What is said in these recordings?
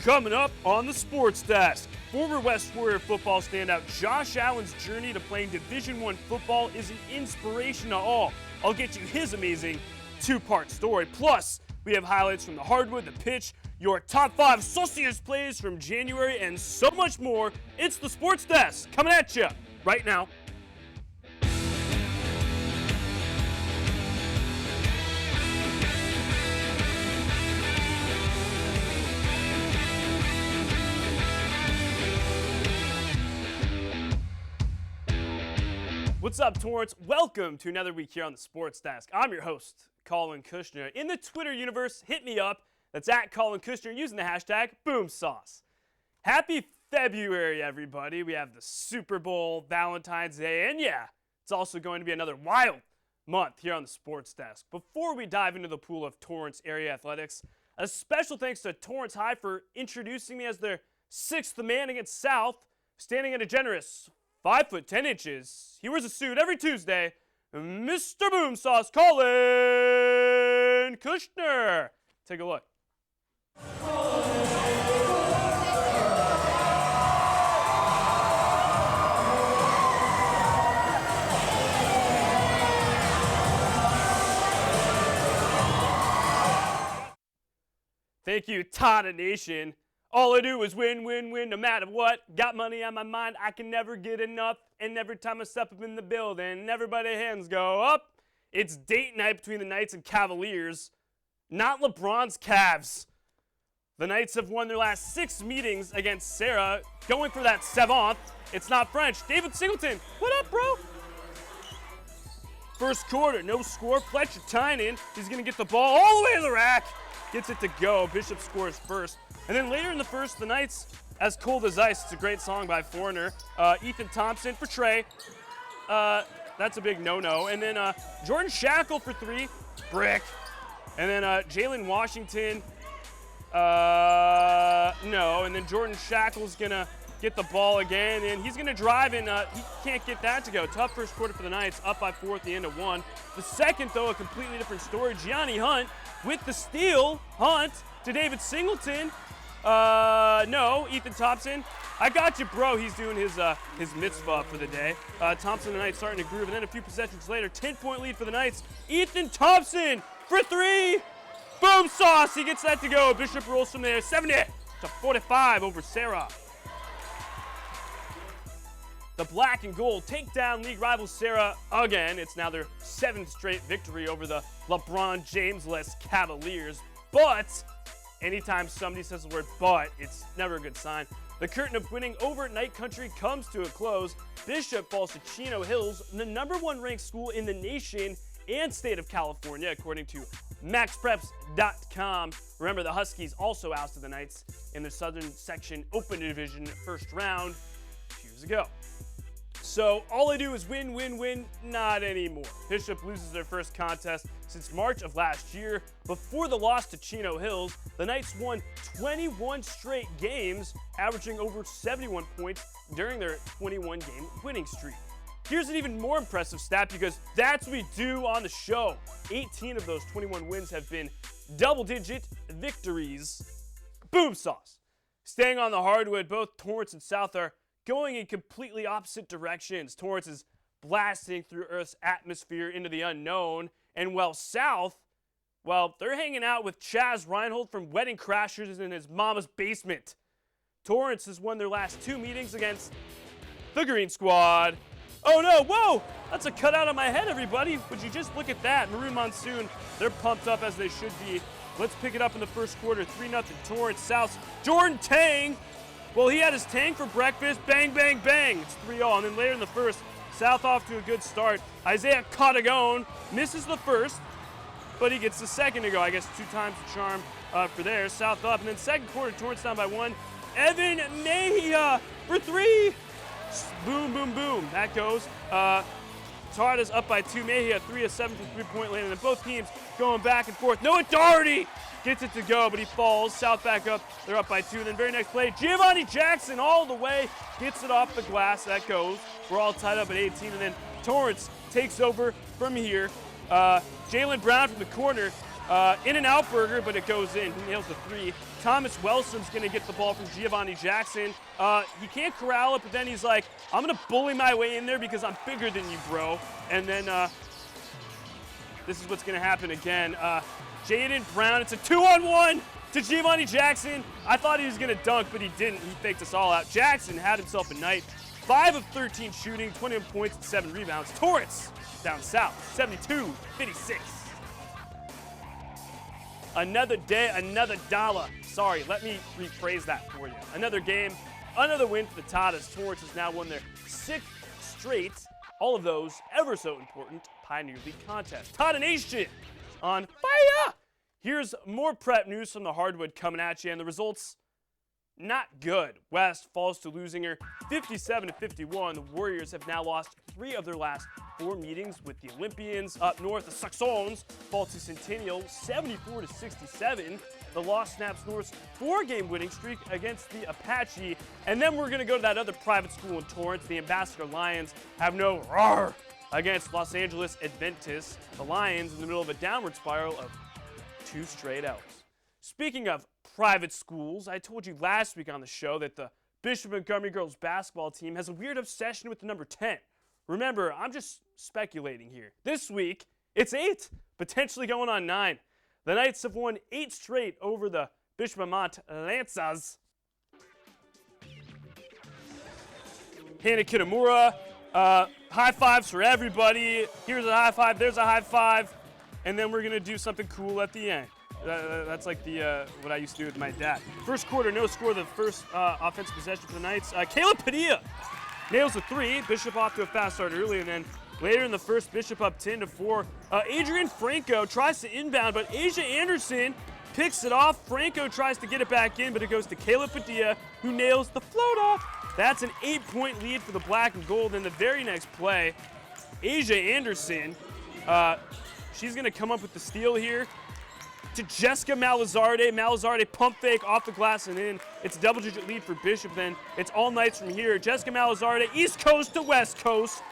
Coming up on the Sports Desk, former West Warrior football standout Josh Allen's journey to playing Division I football is an inspiration to all. I'll get you his amazing two-part story. Plus, we have highlights from the hardwood, the pitch, your top 5 Socios plays from January, and so much more. It's the Sports Desk coming at you right now. What's up, Torrance? Welcome to another week here on the Sports Desk. I'm your host, Collin Kushner. In the Twitter universe, hit me up. That's at Collin Kushner using the hashtag BoomSauce. Happy February, everybody. We have the Super Bowl, Valentine's Day, and yeah, it's also going to be another wild month here on the Sports Desk. Before we dive into the pool of Torrance area athletics, a special thanks to Torrance High for introducing me as their 6th man against South, standing at a generous 5 foot 10 inches. He wears a suit every Tuesday. Mr. BoomSauce, Collin Kushner. Take a look. Thank you, Tana Nation. All I do is win, win, win, no matter what. Got money on my mind, I can never get enough. And every time I step up in the building, everybody's hands go up. It's date night between the Knights and Cavaliers, not LeBron's Cavs. The Knights have won their last 6 meetings against Serra, going for that 7th. It's not French. David Singleton, what up, bro? First quarter, no score. Fletcher Tynan, he's going to get the ball all the way to the rack. Gets it to go. Bishop scores first. And then later in the first, the Knights, As Cold as Ice. It's a great song by Foreigner. Ethan Thompson for Trey. That's a big no-no. And then Jordan Shackle for 3. Brick. And then Jalen Washington. No. And then Jordan Shackle's going to get the ball again. And he's going to drive, and he can't get that to go. Tough first quarter for the Knights. Up by 4 at the end of 1. The second, though, a completely different story. Gianni Hunt with the steal. Hunt to David Singleton. No, Ethan Thompson. I got you, bro. He's doing his mitzvah for the day. Thompson and the Knights starting to groove, and then a few possessions later, 10-point lead for the Knights. Ethan Thompson for 3. BoomSauce. He gets that to go. Bishop rolls from there, 70-45 over Serra. The black and gold take down league rival Serra again. It's now their 7th straight victory over the LeBron James-less Cavaliers. But anytime somebody says the word but, it's never a good sign. The curtain of winning over at Night Country comes to a close. Bishop falls to Chino Hills, the #1 ranked school in the nation and state of California, according to MaxPreps.com. Remember, the Huskies also ousted the Knights in the Southern Section Open Division first round 2 years ago. So all I do is win, win, win. Not anymore. Bishop loses their first contest since March of last year. Before the loss to Chino Hills, the Knights won 21 straight games, averaging over 71 points during their 21-game winning streak. Here's an even more impressive stat, because that's what we do on the show. 18 of those 21 wins have been double-digit victories. BoomSauce. Staying on the hardwood, both Torrance and South are going in completely opposite directions. Torrance is blasting through Earth's atmosphere into the unknown, and while South, well, they're hanging out with Chaz Reinhold from Wedding Crashers in his mama's basement. Torrance has won their last 2 meetings against the Green Squad. Oh no, whoa! That's a cutout on my head, everybody. Would you just look at that? Maroon Monsoon, they're pumped up as they should be. Let's pick it up in the first quarter. 3-0 Torrance. South, Jordan Tang. Well, he had his tang for breakfast. Bang, bang, bang. It's 3-0. And then later in the first, South off to a good start. Isaiah Cottagone misses the first, but he gets the second to go. I guess 2 times the charm for there. South up. And then second quarter, Torrance down by 1. Evan Mejia for 3. Boom, boom, boom. That goes. Tarda's up by 2. Mejia 3 of 7 from 3-point land. And then both teams going back and forth. Noah Doherty gets it to go, but he falls. South back up. They're up by 2. And then very next play, Giovanni Jackson all the way. Gets it off the glass. That goes. We're all tied up at 18. And then Torrance takes over from here. Jalen Brown from the corner. In-N-Out burger, but it goes in. He nails the three. Thomas Wellsom's going to get the ball from Giovanni Jackson. He can't corral it, but then he's like, I'm going to bully my way in there because I'm bigger than you, bro. And then this is what's going to happen again. Jaden Brown, it's a 2-on-1 to Giovanni Jackson. I thought he was going to dunk, but he didn't. He faked us all out. Jackson had himself a night. 5 of 13 shooting, 21 points and 7 rebounds. Torrance down south, 72-56. Another day, another dollar. Sorry, let me rephrase that for you. Another game, another win for the Tatas. Torrance has now won their 6th straight, all of those ever so important Pioneer League contests. Tata Nation on fire! Here's more prep news from the hardwood coming at you, and the results, not good. West falls to losing her 57-51. The Warriors have now lost 3 of their last 4 meetings with the Olympians. Up north, the Saxons fall to Centennial 74-67. The loss snaps North's 4-game winning streak against the Apache. And then we're going to go to that other private school in Torrance. The Ambassador Lions have no roar against Los Angeles Adventists. The Lions in the middle of a downward spiral of 2 straight L's. Speaking of private schools, I told you last week on the show that the Bishop Montgomery girls basketball team has a weird obsession with the number 10. Remember, I'm just speculating here. This week, it's 8, potentially going on 9. The Knights have won 8 straight over the Bishop Mont Lancers. Hannah Kitamura, high fives for everybody. Here's a high five, there's a high five, and then we're gonna do something cool at the end. That's like the what I used to do with my dad. First quarter, no score. The first offensive possession for the Knights. Caleb Padilla nails a 3. Bishop off to a fast start early, and then later in the first, Bishop up 10-4. Adrian Franco tries to inbound, but Asia Anderson picks it off. Franco tries to get it back in, but it goes to Caleb Padilla, who nails the floater. That's an 8-point lead for the black and gold. In the very next play, Asia Anderson, she's going to come up with the steal here to Jessica Malazarde. Malazarde pump fake off the glass and in. It's a double-digit lead for Bishop. Then it's all Knights from here. Jessica Malazarde, East Coast to West Coast.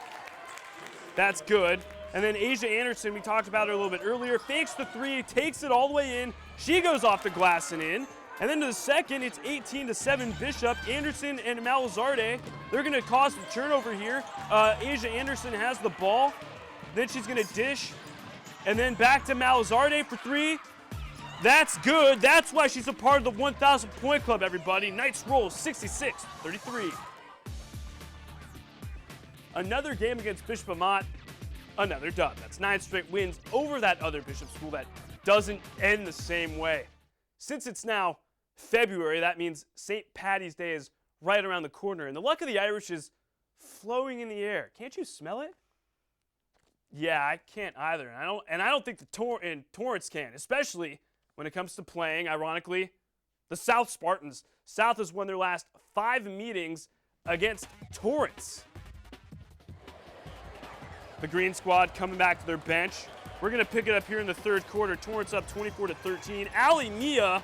That's good. And then Asia Anderson, we talked about her a little bit earlier, fakes the 3, takes it all the way in. She goes off the glass and in. And then to the second, it's 18-7 Bishop. Anderson and Malazarde, they're going to cause the turnover here. Asia Anderson has the ball. Then she's going to dish. And then back to Malazarde for 3. That's good. That's why she's a part of the 1,000 point club, everybody. Knights roll 66-33. Another game against Bishop Amat, another dub. That's 9 straight wins over that other Bishop school that doesn't end the same way. Since it's now February, that means St. Paddy's Day is right around the corner, and the luck of the Irish is flowing in the air. Can't you smell it? Yeah, I can't either, and I don't think the Torrance can, especially when it comes to playing, ironically, the South Spartans. South has won their last 5 meetings against Torrance. The Green Squad coming back to their bench. We're going to pick it up here in the third quarter. Torrance up 24-13. Allie Mia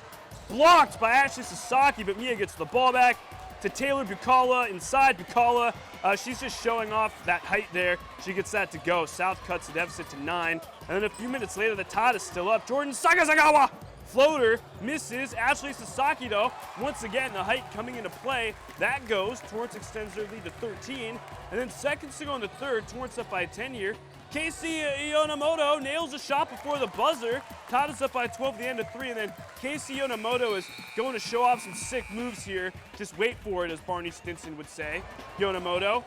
blocked by Ashley Sasaki, but Mia gets the ball back to Taylor Bucala inside. Bucala, she's just showing off that height there. She gets that to go. South cuts the deficit to 9. And then a few minutes later, the Tide is still up. Jordan Sakazagawa floater misses. Ashley Sasaki, though, once again, the height coming into play. That goes. Torrance extends their lead to 13. And then seconds to go in the third. Torrance up by 10 here. Casey Yonemoto nails a shot before the buzzer. Tada's up by 12 at the end of 3, and then Casey Yonemoto is going to show off some sick moves here. Just wait for it, as Barney Stinson would say. Yonemoto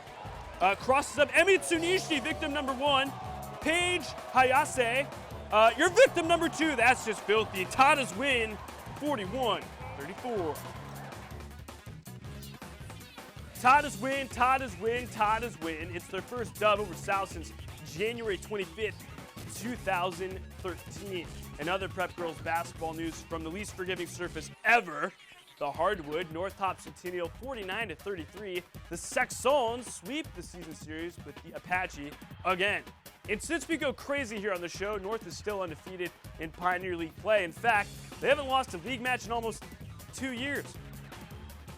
crosses up Emi Tsunishi, victim number 1. Paige Hayase, you're victim number 2. That's just filthy. Tada's win, 41-34. Tada's win, Tada's win, Tada's win. It's their first dub over South since January 25th, 2013. And other prep girls basketball news from the least forgiving surface ever, the hardwood. North tops Centennial 49-33. The Saxons sweep the season series with the Apache again. And since we go crazy here on the show, North is still undefeated in Pioneer League play. In fact, they haven't lost a league match in almost 2 years.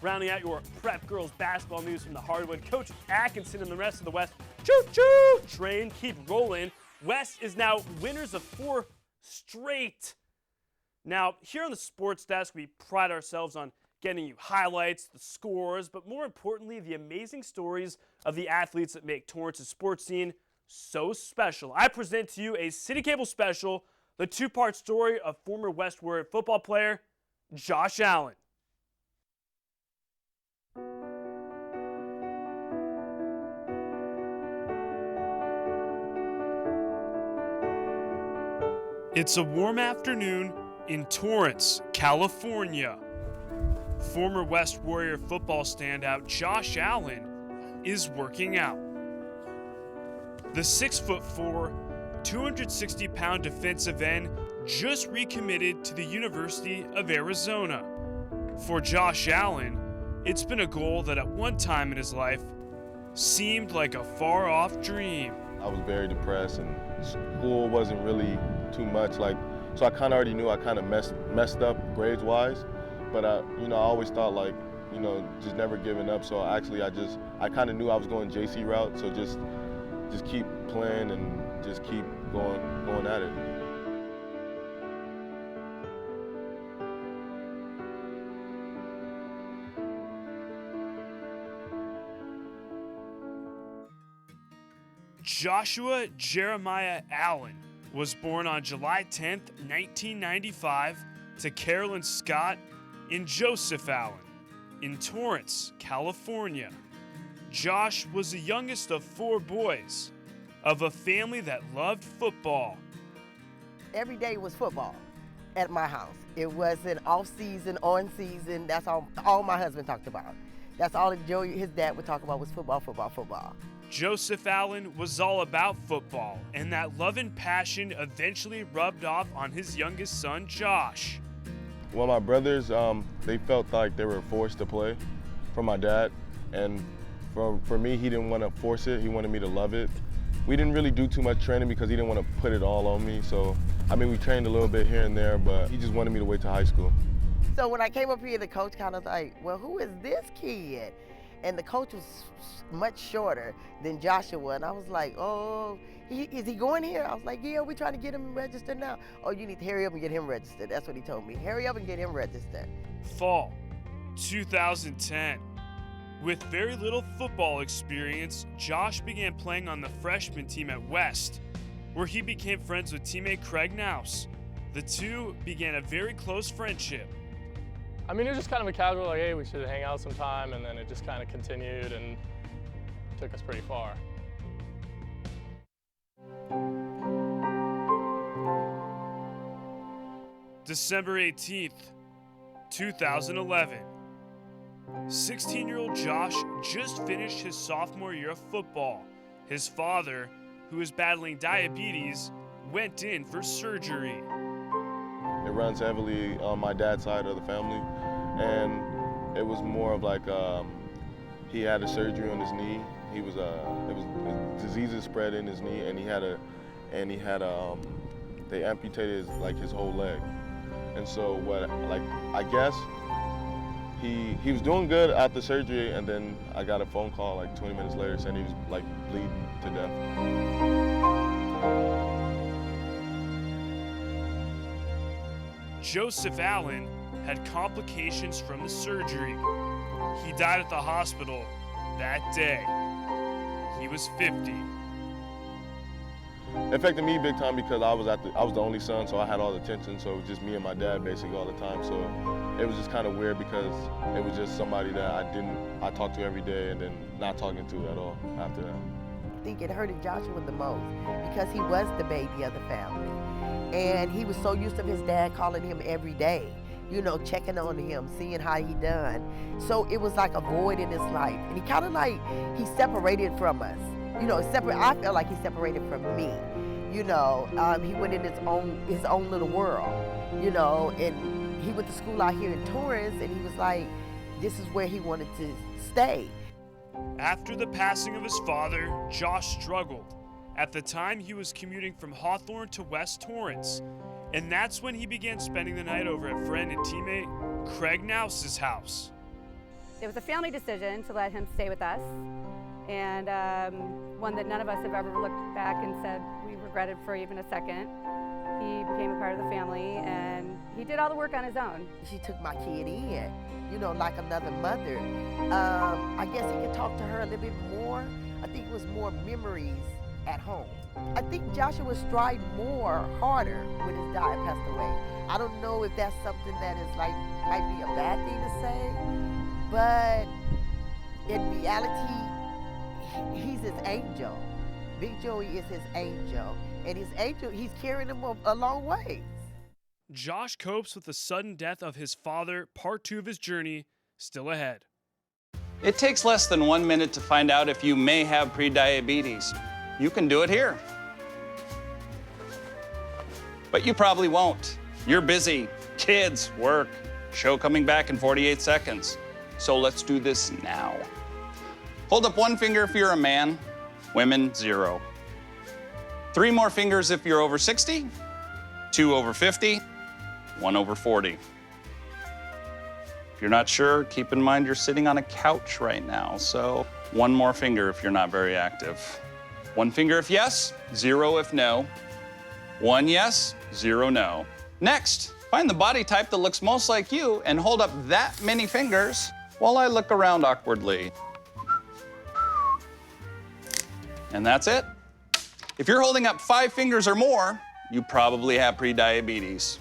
Rounding out your prep girls basketball news from the hardwood, Coach Atkinson and the rest of the West choo-choo train keep rolling. West is now winners of 4 straight Now, here on the Sports Desk, we pride ourselves on getting you highlights, the scores, but more importantly, the amazing stories of the athletes that make Torrance's sports scene so special. I present to you a CitiCABLE special, the two-part story of former West Warrior football player Josh Allen. It's a warm afternoon in Torrance, California. Former West Warrior football standout Josh Allen is working out. The 6'4", 260-pound defensive end just recommitted to the University of Arizona. For Josh Allen, it's been a goal that at one time in his life seemed like a far-off dream. I was very depressed, and school wasn't really too much. So I kind of already knew I kind of messed up grades-wise, but I always thought just never giving up. So actually, I kind of knew I was going JC route. So just keep playing and just keep going at it. Joshua Jeremiah Allen was born on July 10, 1995, to Carolyn Scott and Joseph Allen in Torrance, California. Josh was the youngest of 4 boys of a family that loved football. Every day was football at my house. It wasn't off season, on season. That's all my husband talked about. That's all his dad would talk about was football, football, football. Joseph Allen was all about football, and that love and passion eventually rubbed off on his youngest son, Josh. Well, my brothers, they felt like they were forced to play from my dad, and for me, he didn't want to force it. He wanted me to love it. We didn't really do too much training because he didn't want to put it all on me. So, we trained a little bit here and there, but he just wanted me to wait till high school. So when I came up here, the coach kind of like, well, who is this kid? And the coach was much shorter than Joshua, and I was like, oh, is he going here? I was like, yeah, we're trying to get him registered now. Oh, you need to hurry up and get him registered. That's what he told me. Hurry up and get him registered. Fall 2010. With very little football experience, Josh began playing on the freshman team at West, where he became friends with teammate Craig Nouse. The two began a very close friendship. It was just kind of a casual, like, hey, we should hang out sometime, and then it just kind of continued and took us pretty far. December 18th, 2011. 16-year-old Josh just finished his sophomore year of football. His father, who is battling diabetes, went in for surgery. It runs heavily on my dad's side of the family, and it was more of like he had a surgery on his knee. Diseases spread in his knee, and they amputated his whole leg. And so I guess he was doing good after surgery, and then I got a phone call 20 minutes later saying he was bleeding to death. Joseph Allen had complications from the surgery. He died at the hospital that day. He was 50. It affected me big time because I was the only son, so I had all the attention. So it was just me and my dad basically all the time. So it was just kind of weird because it was just somebody that I talked to every day and then not talking to at all after that. I think it hurted Joshua the most because he was the baby of the family. And he was so used to his dad calling him every day, checking on him, seeing how he done. So it was like a void in his life. And he kind of he separated from us. I felt like he separated from me. He went in his own little world, and he went to school out here in Torrance, and he was like, this is where he wanted to stay. After the passing of his father, Josh struggled. At the time, he was commuting from Hawthorne to West Torrance, and that's when he began spending the night over at friend and teammate Craig Nouse's house. It was a family decision to let him stay with us, and one that none of us have ever looked back and said we regretted for even a second. He became a part of the family, and He did all the work on his own. She took my kid in, you know, like another mother. I guess he could talk to her a little bit more. I think it was more memories at home. I think Joshua was striving harder when his dad passed away. I don't know if that's something that is like, might be a bad thing to say, but in reality, he's his angel. Big Joey is his angel, and his angel, he's carrying him a long way. Josh copes with the sudden death of his father. Part 2 of his journey still ahead. It takes less than 1 minute to find out if you may have prediabetes. You can do it here. But you probably won't. You're busy. Kids, work, show coming back in 48 seconds. So let's do this now. Hold up one finger if you're a man, women, 0. 3 more fingers if you're over 60, 2 over 50, 1 over 40. If you're not sure, keep in mind you're sitting on a couch right now, so 1 more finger if you're not very active. 1 finger if yes, 0 if no. 1 yes, 0 no. Next, find the body type that looks most like you and hold up that many fingers while I look around awkwardly. And that's it. If you're holding up 5 fingers or more, you probably have prediabetes.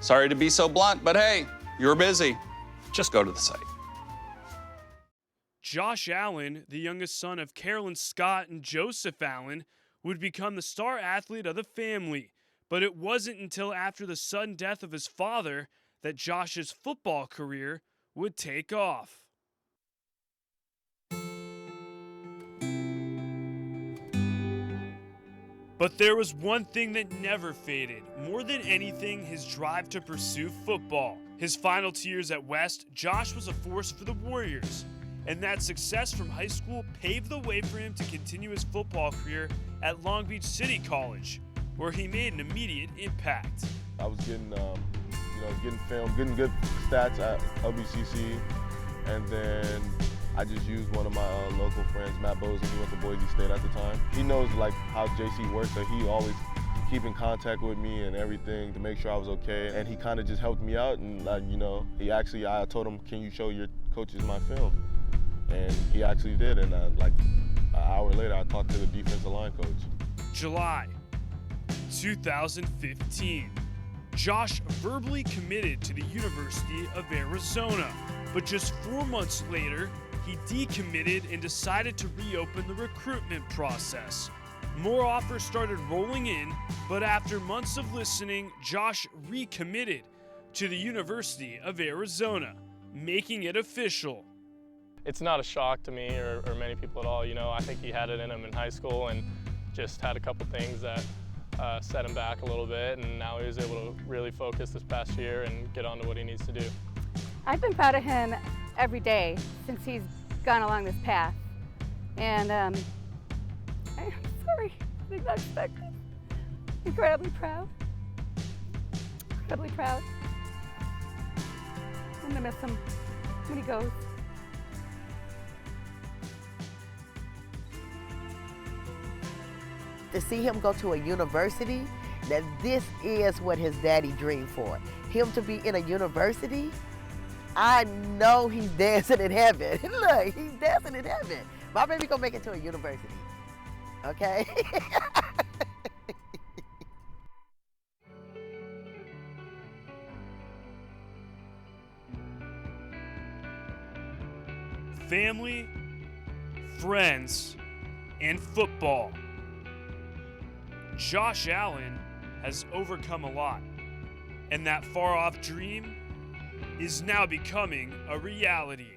Sorry to be so blunt, but hey, you're busy. Just go to the site. Josh Allen, the youngest son of Carolyn Scott and Joseph Allen, would become the star athlete of the family. But it wasn't until after the sudden death of his father that Josh's football career would take off. But there was one thing that never faded. More than anything, his drive to pursue football. His final 2 years at West, Josh was a force for the Warriors. And that success from high school paved the way for him to continue his football career at Long Beach City College, where he made an immediate impact. I was getting, getting film, getting good stats at LBCC, and then I just used one of my local friends, Matt Bozen. He went to Boise State at the time. He knows like how JC works, so he always keep in contact with me and everything to make sure I was okay. And he kind of just helped me out, and I told him, "Can you show your coaches my film?" And he actually did, and like an hour later, I talked to the defensive line coach. July 2015. Josh verbally committed to the University of Arizona, but just 4 months later, he decommitted and decided to reopen the recruitment process. More offers started rolling in, but after months of listening, Josh recommitted to the University of Arizona, making it official. It's not a shock to me or many people at all. You know, I think he had it in him in high school and just had a couple things that set him back a little bit, and now he was able to really focus this past year and get on to what he needs to do. I've been proud of him every day since he's gone along this path. And I'm sorry, I did not expect it. Incredibly proud. Incredibly proud. I'm gonna miss him when he goes. To see him go to a university, that this is what his daddy dreamed for. Him to be in a university, I know he's dancing in heaven. Look, he's dancing in heaven. My baby gonna make it to a university, okay? Family, friends, and football. Josh Allen has overcome a lot, and that far-off dream is now becoming a reality.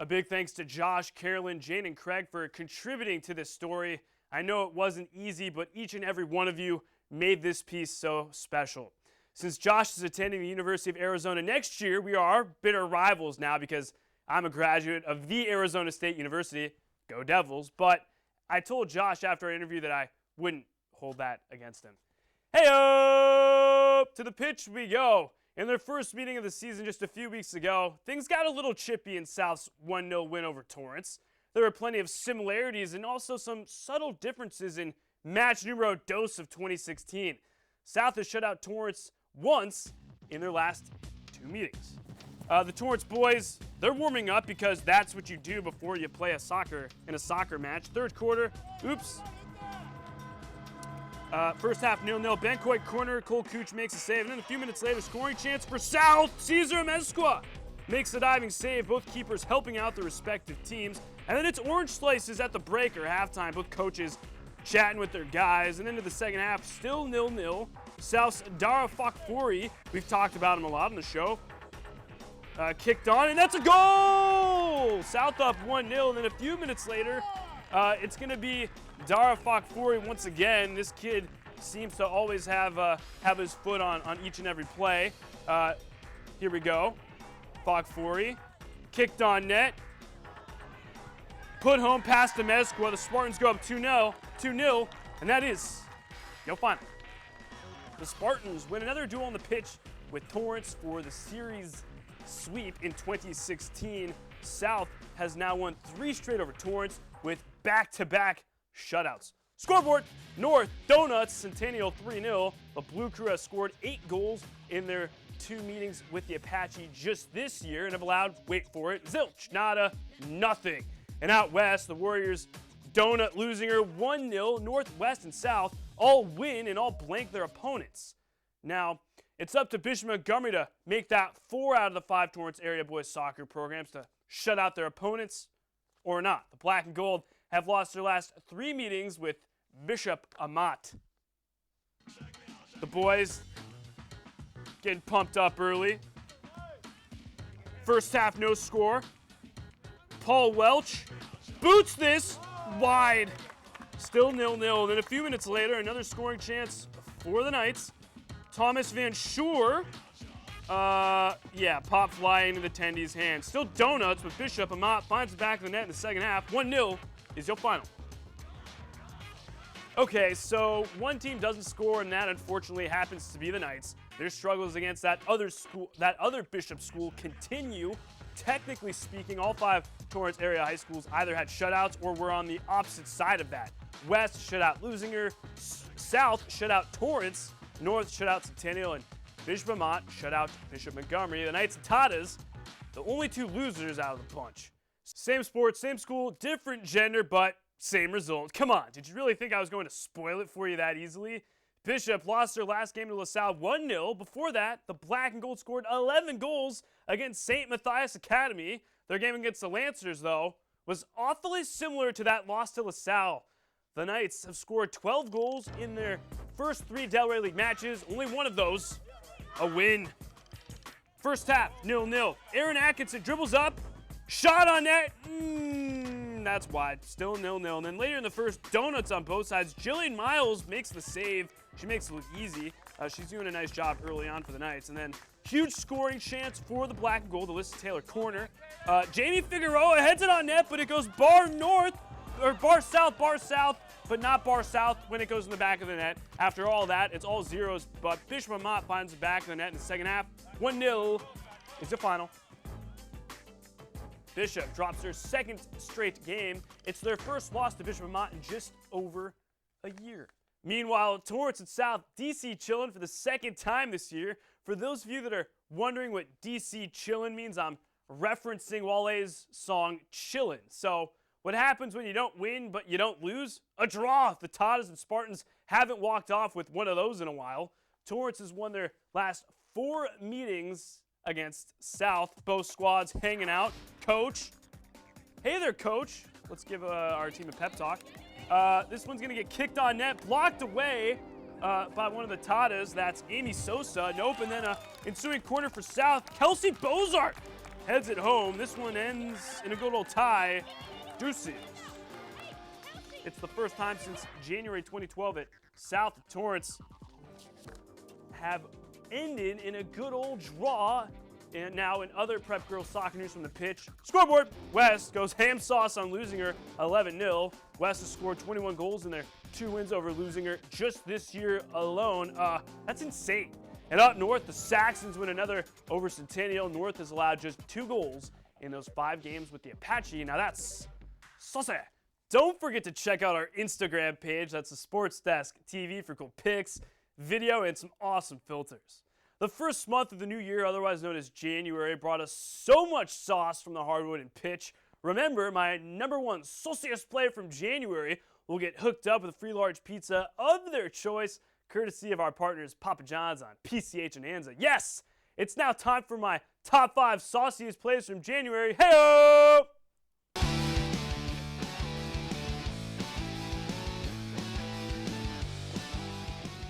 A big thanks to Josh, Carolyn, Jane, and Craig for contributing to this story. I know it wasn't easy, but each and every one of you made this piece so special. since Josh is attending the University of Arizona next year, we are bitter rivals now because I'm a graduate of the Arizona State University. Go Devils. But I told Josh after our interview that I wouldn't hold that against him. Hey-o! To the pitch we go. In their first meeting of the season just a few weeks ago, things got a little chippy in South's 1-0 win over Torrance. There were plenty of similarities and also some subtle differences in match numero dos of 2016. South has shut out Torrance once in their last 2 meetings. The Torrance boys, they're warming up because that's what you do before you play a soccer match. Third quarter, oops. First half 0-0. Bancoit corner, Collin Kushner makes a save, and then a few minutes later, scoring chance for South. Cesar Amezcua makes the diving save, both keepers helping out their respective teams. And then it's orange slices at the break or halftime, both coaches chatting with their guys. And into the second half, still 0-0. South's Dara Fakfori, we've talked about him a lot on the show, kicked on, and that's a goal! South up 1-0, and then a few minutes later, it's going to be Dara Fakfori once again. This kid seems to always have his foot on each and every play. Here we go. Fakfori kicked on net. Put home past Amezcua. The Spartans go up 2-0, and that is your final. The Spartans win another duel on the pitch with Torrance for the series sweep in 2016. South has now won 3 straight over Torrance with back-to-back shutouts. Scoreboard, North Donuts Centennial 3-0. The Blue Crew has scored 8 goals in their 2 meetings with the Apache just this year and have allowed, wait for it, zilch, nada, nothing. And out west, the Warriors donut losing her 1-0. Northwest and South all win and all blank their opponents. Now, it's up to Bishop Montgomery to make that 4 out of the 5 Torrance area boys soccer programs to shut out their opponents or not. The Black and Gold have lost their last 3 meetings with Bishop Amat. The boys getting pumped up early. First half, no score. Paul Welch boots this wide. Still 0-0. Then a few minutes later, another scoring chance for the Knights. Thomas Van Schuer, pop fly into the attendees' hands. Still donuts, but Bishop Amat finds the back of the net in the second half. 1-0 is your final. Okay, so one team doesn't score, and that unfortunately happens to be the Knights. Their struggles against that other Bishop school continue. Technically speaking, all 5 Torrance area high schools either had shutouts or were on the opposite side of that. West shut out Lusinger, South shut out Torrance, North shut out Centennial, and Bishop Amat shut out Bishop Montgomery. The Knights and Tatas, the only 2 losers out of the bunch. Same sport, same school, different gender, but same result. Come on, did you really think I was going to spoil it for you that easily? Bishop lost their last game to LaSalle 1-0. Before that, the Black and Gold scored 11 goals against St. Matthias Academy. Their game against the Lancers, though, was awfully similar to that loss to LaSalle. The Knights have scored 12 goals in their first 3 Delray League matches. Only one of those, a win. First half, 0-0. Aaron Atkinson dribbles up, shot on net. That's wide. Still 0-0. And then later in the first, donuts on both sides. Jillian Miles makes the save. She makes it look easy. She's doing a nice job early on for the Knights. And then huge scoring chance for the Black and Gold, the Alyssa Taylor corner. Jamie Figueroa heads it on net, but it goes bar south, but not bar south when it goes in the back of the net. After all that, it's all zeros, but Bishop Amat finds the back of the net in the second half. 1-0 is the final. Bishop drops their 2nd straight game. It's their first loss to Bishop Amat in just over a year. Meanwhile, Torrance and South, DC chillin' for the 2nd time this year. For those of you that are wondering what DC chillin' means, I'm referencing Wale's song Chillin'. So what happens when you don't win but you don't lose? A draw. The Tatas and Spartans haven't walked off with one of those in a while. Torrance has won their last 4 meetings against South. Both squads hanging out. Coach. Hey there, Coach. Let's give our team a pep talk. This one's going to get kicked on net, blocked away by one of the Tatas. That's Amy Sosa. Nope, and then an ensuing corner for South. Kelsey Bozart heads it home. This one ends in a good old tie. Deuces. It's the first time since January 2012 that South of Torrance have ended in a good old draw. And now in other prep girls soccer news from the pitch, scoreboard, West goes ham sauce on Losinger 11-0. West has scored 21 goals in their 2 wins over Losinger just this year alone. That's insane. And up north, the Saxons win another over Centennial. North has allowed just 2 goals in those 5 games with the Apache. Now that's saucy. Don't forget to check out our Instagram page. That's the SportsDesk TV for cool pics, video, and some awesome filters. The first month of the new year, otherwise known as January, brought us so much sauce from the hardwood and pitch. Remember, my #1 sauciest player from January will get hooked up with a free large pizza of their choice, courtesy of our partners Papa John's on PCH and Anza. Yes, it's now time for my top 5 sauciest plays from January. Hey-o!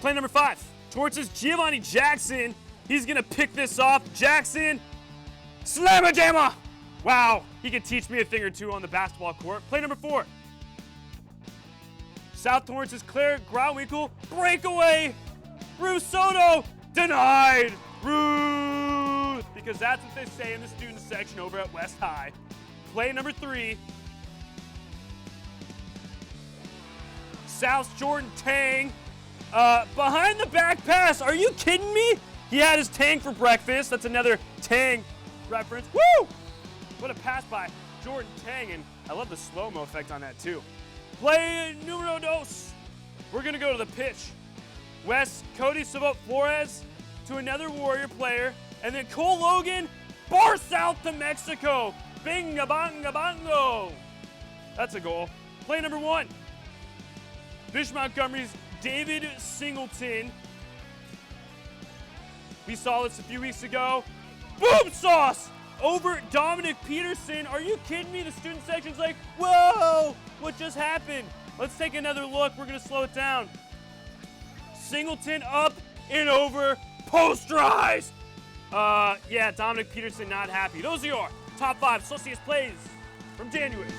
Play number 5. Torrance's Giovanni Jackson. He's going to pick this off. Jackson, slamma jamma. Wow, he can teach me a thing or two on the basketball court. Play number 4. South Torrance's Claire Grauwinkle, breakaway. Ruth Soto, denied. Ruth, because that's what they say in the student section over at West High. Play number 3. South's Jordan Tang. Behind the back pass. Are you kidding me? He had his Tang for breakfast. That's another Tang reference. Woo! What a pass by Jordan Tang, and I love the slow-mo effect on that too. Play numero 2. We're gonna go to the pitch. West, Cody Savot Flores to another Warrior player, and then Cole Logan, bar south to Mexico. Binga banga bongo. That's a goal. Play number 1. Bishop Montgomery's David Singleton. We saw this a few weeks ago. Boom sauce over Dominic Peterson. Are you kidding me? The student section's like, whoa, what just happened? Let's take another look. We're going to slow it down. Singleton up and over, posterized. Yeah, Dominic Peterson not happy. Those are your top 5 sauciest plays from January.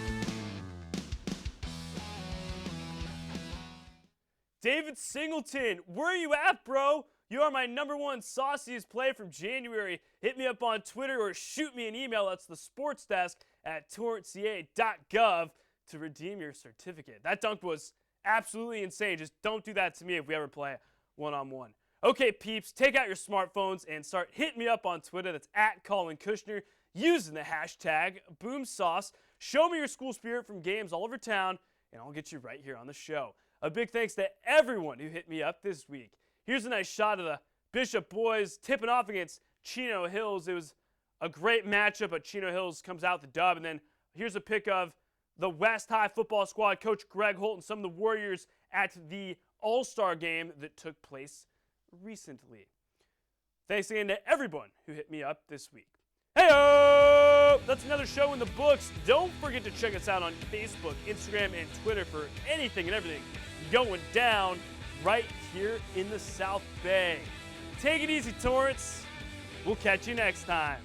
David Singleton, where are you at, bro? You are my #1 sauciest play from January. Hit me up on Twitter or shoot me an email. That's the SportsDesk at torranceca.gov to redeem your certificate. That dunk was absolutely insane. Just don't do that to me if we ever play one-on-one. Okay, peeps, take out your smartphones and start hitting me up on Twitter. That's at Collin Kushner using the hashtag BoomSauce. Show me your school spirit from games all over town, and I'll get you right here on the show. A big thanks to everyone who hit me up this week. Here's a nice shot of the Bishop boys tipping off against Chino Hills. It was a great matchup, but Chino Hills comes out the dub. And then here's a pic of the West High football squad, Coach Greg Holt, and some of the Warriors at the All-Star game that took place recently. Thanks again to everyone who hit me up this week. Hey-o! That's another show in the books. Don't forget to check us out on Facebook, Instagram, and Twitter for anything and everything going down right here in the South Bay. Take it easy, Torrance. We'll catch you next time.